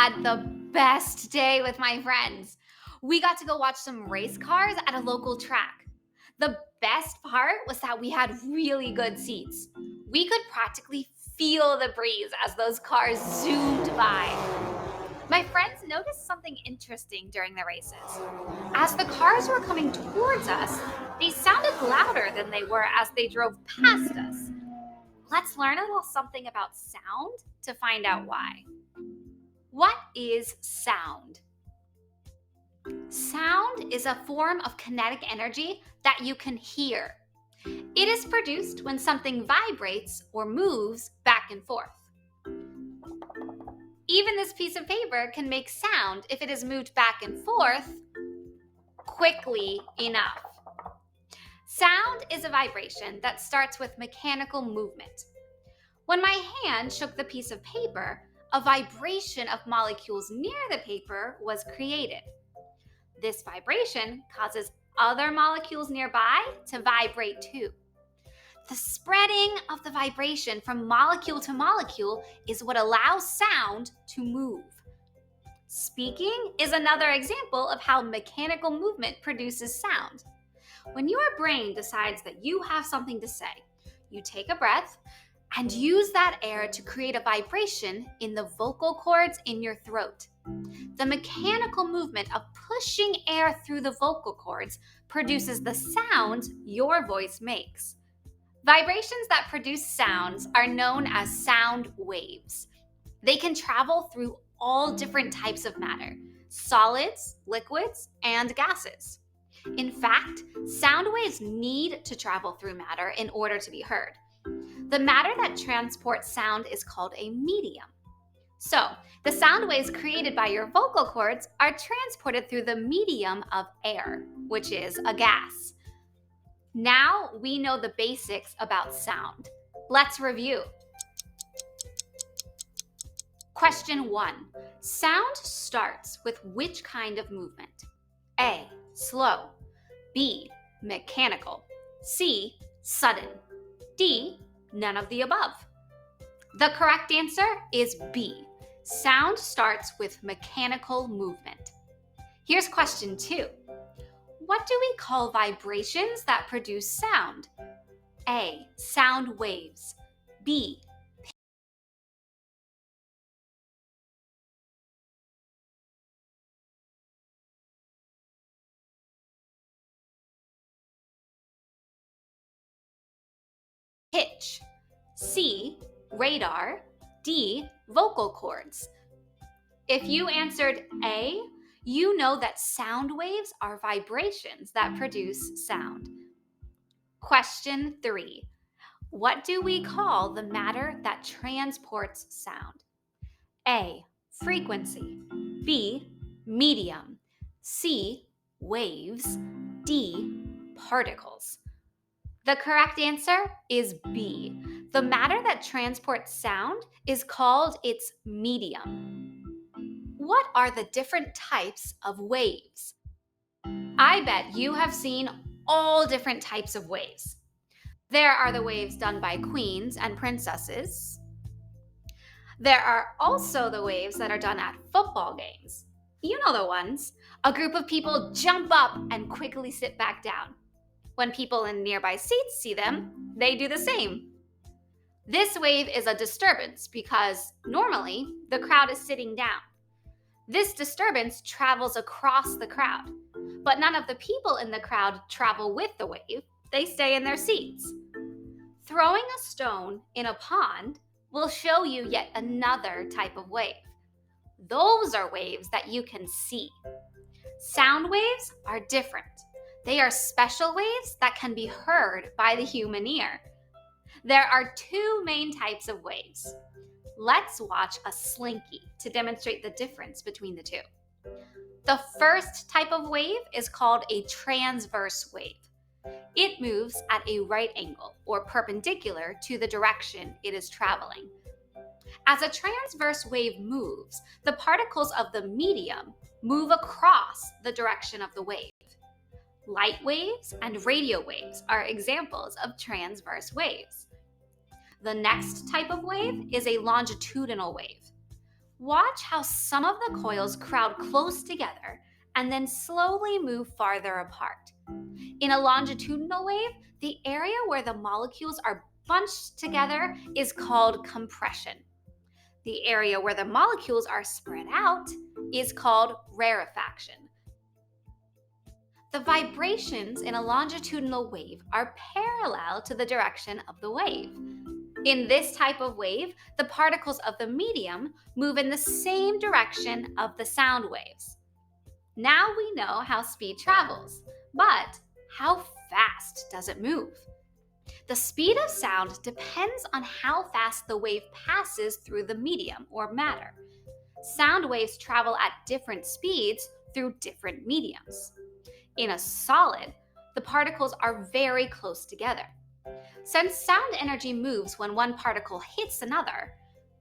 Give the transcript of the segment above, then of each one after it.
had the best day with my friends. We got to go watch some race cars at a local track. The best part was that we had really good seats. We could practically feel the breeze as those cars zoomed by. My friends noticed something interesting during the races. As the cars were coming towards us, they sounded louder than they were as they drove past us. Let's learn a little something about sound to find out why. What is sound? Sound is a form of kinetic energy that you can hear. It is produced when something vibrates or moves back and forth. Even this piece of paper can make sound if it is moved back and forth quickly enough. Sound is a vibration that starts with mechanical movement. When my hand shook the piece of paper, a vibration of molecules near the paper was created. This vibration causes other molecules nearby to vibrate too. The spreading of the vibration from molecule to molecule is what allows sound to move. Speaking is another example of how mechanical movement produces sound. When your brain decides that you have something to say, you take a breath and use that air to create a vibration in the vocal cords in your throat. The mechanical movement of pushing air through the vocal cords produces the sound your voice makes. Vibrations that produce sounds are known as sound waves. They can travel through all different types of matter: solids, liquids, and gases. In fact, sound waves need to travel through matter in order to be heard. The matter that transports sound is called a medium. So, the sound waves created by your vocal cords are transported through the medium of air, which is a gas. Now we know the basics about sound. Let's review. Question 1. Sound starts with which kind of movement? A. Slow. B. Mechanical. C. Sudden. D. None of the above. The correct answer is B. Sound starts with mechanical movement. Here's question 2. What do we call vibrations that produce sound? A. Sound waves. B. Pitch. C. Radar. D. Vocal cords. If you answered A, you know that sound waves are vibrations that produce sound. Question 3. What do we call the matter that transports sound? A. Frequency. B. Medium. C. Waves. D. Particles. The correct answer is B. The matter that transports sound is called its medium. What are the different types of waves? I bet you have seen all different types of waves. There are the waves done by queens and princesses. There are also the waves that are done at football games. You know the ones. A group of people jump up and quickly sit back down. When people in nearby seats see them, they do the same. This wave is a disturbance because normally the crowd is sitting down. This disturbance travels across the crowd, but none of the people in the crowd travel with the wave. They stay in their seats. Throwing a stone in a pond will show you yet another type of wave. Those are waves that you can see. Sound waves are different. They are special waves that can be heard by the human ear. There are 2 main types of waves. Let's watch a slinky to demonstrate the difference between the 2. The first type of wave is called a transverse wave. It moves at a right angle or perpendicular to the direction it is traveling. As a transverse wave moves, the particles of the medium move across the direction of the wave. Light waves and radio waves are examples of transverse waves. The next type of wave is a longitudinal wave. Watch how some of the coils crowd close together and then slowly move farther apart. In a longitudinal wave, the area where the molecules are bunched together is called compression. The area where the molecules are spread out is called rarefaction. The vibrations in a longitudinal wave are parallel to the direction of the wave. In this type of wave, the particles of the medium move in the same direction of the sound waves. Now we know how speed travels, but how fast does it move? The speed of sound depends on how fast the wave passes through the medium or matter. Sound waves travel at different speeds through different mediums. In a solid, the particles are very close together. Since sound energy moves when one particle hits another,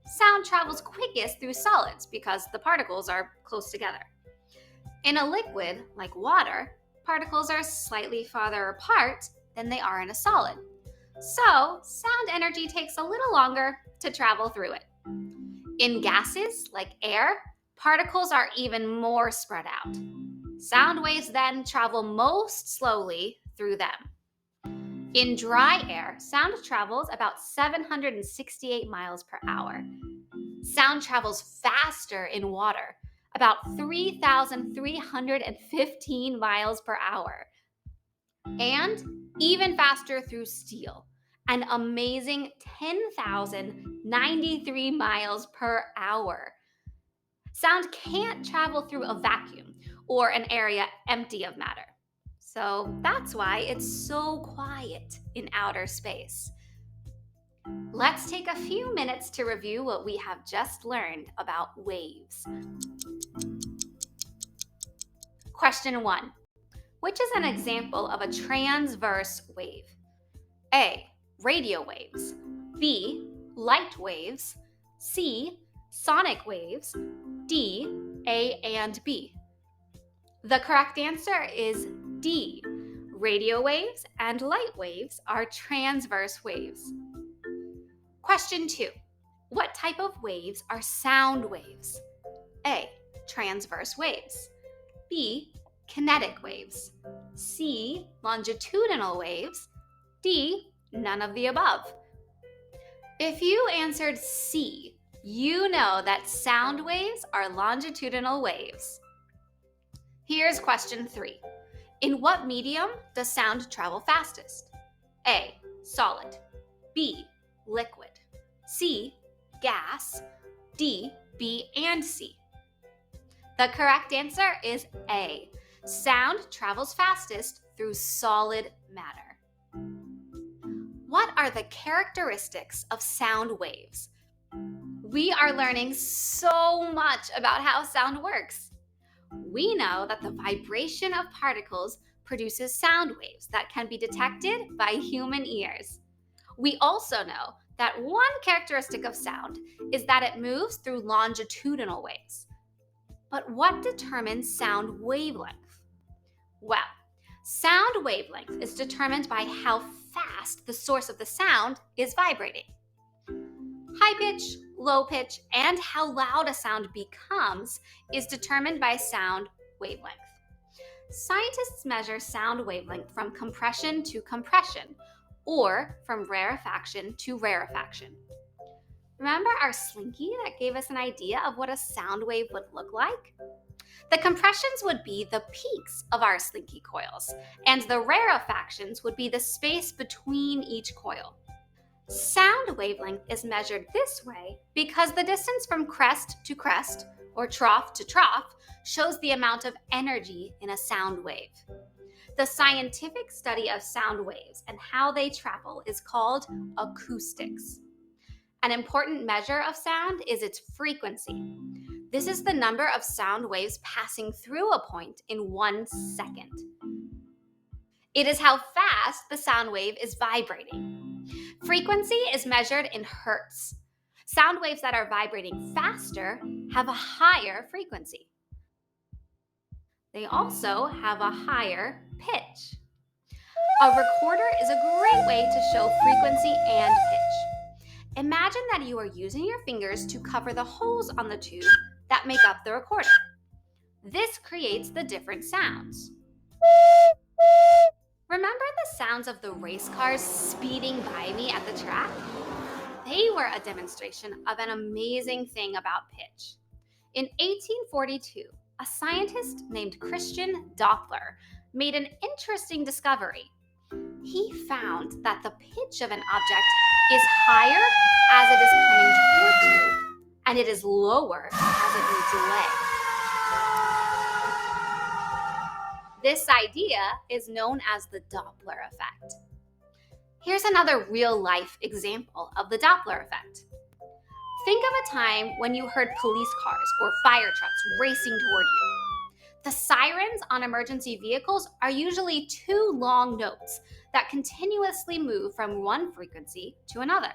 sound travels quickest through solids because the particles are close together. In a liquid, like water, particles are slightly farther apart than they are in a solid. So, sound energy takes a little longer to travel through it. In gases, like air, particles are even more spread out. Sound waves then travel most slowly through them. In dry air, sound travels about 768 miles per hour. Sound travels faster in water, about 3,315 miles per hour. And even faster through steel, an amazing 10,093 miles per hour. Sound can't travel through a vacuum or an area empty of matter. So that's why it's so quiet in outer space. Let's take a few minutes to review what we have just learned about waves. Question 1. Which is an example of a transverse wave? A. Radio waves. B. Light waves. C. Sonic waves. D. A and B. The correct answer is D. Radio waves and light waves are transverse waves. Question 2. What type of waves are sound waves? A. Transverse waves. B. Kinetic waves. C. Longitudinal waves. D. None of the above. If you answered C, you know that sound waves are longitudinal waves. Here's question 3. In what medium does sound travel fastest? A. Solid. B. Liquid. C. Gas. D. B and C. The correct answer is A. Sound travels fastest through solid matter. What are the characteristics of sound waves? We are learning so much about how sound works. We know that the vibration of particles produces sound waves that can be detected by human ears. We also know that one characteristic of sound is that it moves through longitudinal waves. But what determines sound wavelength? Well, sound wavelength is determined by how fast the source of the sound is vibrating. High pitch, low pitch, and how loud a sound becomes is determined by sound wavelength. Scientists measure sound wavelength from compression to compression, or from rarefaction to rarefaction. Remember our slinky that gave us an idea of what a sound wave would look like? The compressions would be the peaks of our slinky coils, and the rarefactions would be the space between each coil. Sound wavelength is measured this way because the distance from crest to crest, or trough to trough, shows the amount of energy in a sound wave. The scientific study of sound waves and how they travel is called acoustics. An important measure of sound is its frequency. This is the number of sound waves passing through a point in 1 second. It is how fast the sound wave is vibrating. Frequency is measured in hertz. Sound waves that are vibrating faster have a higher frequency. They also have a higher pitch. A recorder is a great way to show frequency and pitch. Imagine that you are using your fingers to cover the holes on the tube that make up the recorder. This creates the different sounds. Remember the sounds of the race cars speeding by me at the track? They were a demonstration of an amazing thing about pitch. In 1842, a scientist named Christian Doppler made an interesting discovery. He found that the pitch of an object is higher as it is coming toward you, and it is lower as it moves away. This idea is known as the Doppler effect. Here's another real-life example of the Doppler effect. Think of a time when you heard police cars or fire trucks racing toward you. The sirens on emergency vehicles are usually two long notes that continuously move from one frequency to another.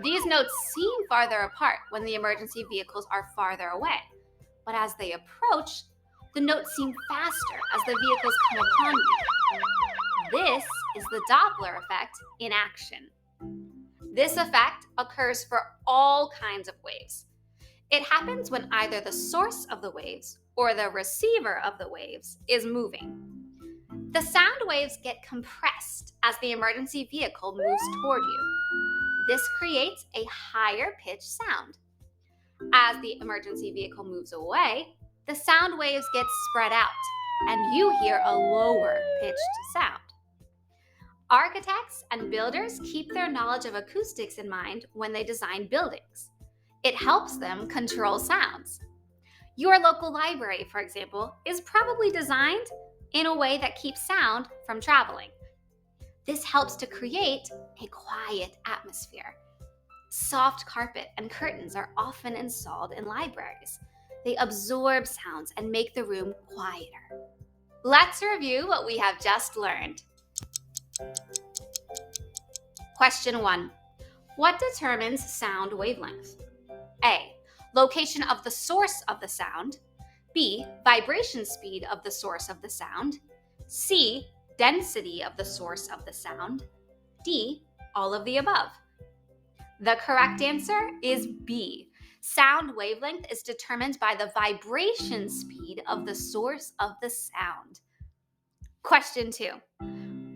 These notes seem farther apart when the emergency vehicles are farther away, but as they approach, the notes seem faster as the vehicles come upon you. This is the Doppler effect in action. This effect occurs for all kinds of waves. It happens when either the source of the waves or the receiver of the waves is moving. The sound waves get compressed as the emergency vehicle moves toward you. This creates a higher pitched sound. As the emergency vehicle moves away, the sound waves get spread out and you hear a lower pitched sound. Architects and builders keep their knowledge of acoustics in mind when they design buildings. It helps them control sounds. Your local library, for example, is probably designed in a way that keeps sound from traveling. This helps to create a quiet atmosphere. Soft carpet and curtains are often installed in libraries. They absorb sounds and make the room quieter. Let's review what we have just learned. Question 1. What determines sound wavelength? A. Location of the source of the sound. B. Vibration speed of the source of the sound. C. Density of the source of the sound. D. All of the above. The correct answer is B. Sound wavelength is determined by the vibration speed of the source of the sound. Question 2.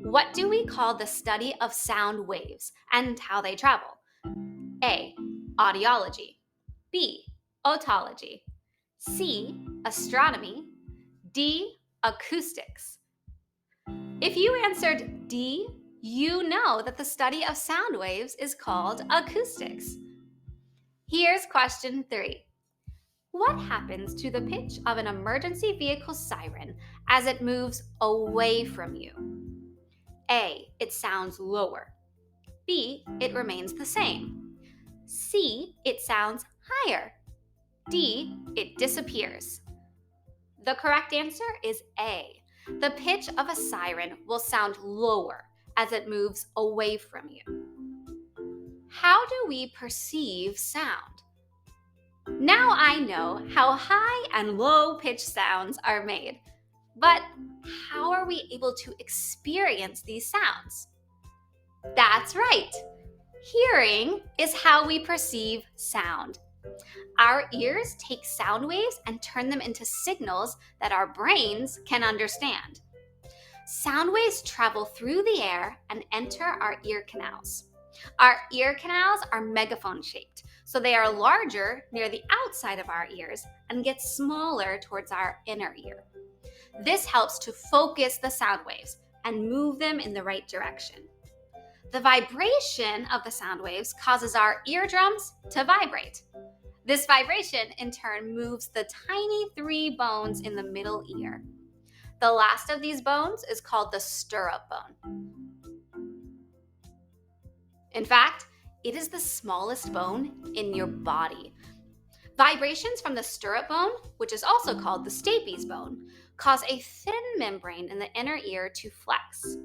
What do we call the study of sound waves and how they travel? A. Audiology. B. Otology. C. Astronomy. D. Acoustics. If you answered D, you know that the study of sound waves is called acoustics. Here's question 3. What happens to the pitch of an emergency vehicle siren as it moves away from you? A. It sounds lower. B. It remains the same. C. It sounds higher. D. It disappears. The correct answer is A. The pitch of a siren will sound lower as it moves away from you. How do we perceive sound? Now I know how high and low pitch sounds are made, but how are we able to experience these sounds? That's right. Hearing is how we perceive sound. Our ears take sound waves and turn them into signals that our brains can understand. Sound waves travel through the air and enter our ear canals. Our ear canals are megaphone shaped, so they are larger near the outside of our ears and get smaller towards our inner ear. This helps to focus the sound waves and move them in the right direction. The vibration of the sound waves causes our eardrums to vibrate. This vibration, in turn, moves the tiny 3 bones in the middle ear. The last of these bones is called the stirrup bone. In fact, it is the smallest bone in your body. Vibrations from the stirrup bone, which is also called the stapes bone, cause a thin membrane in the inner ear to flex.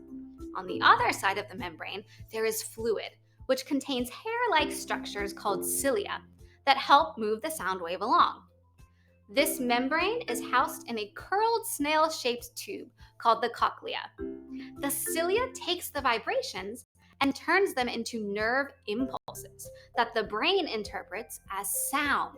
On the other side of the membrane, there is fluid, which contains hair-like structures called cilia that help move the sound wave along. This membrane is housed in a curled snail-shaped tube called the cochlea. The cilia takes the vibrations and turns them into nerve impulses that the brain interprets as sound.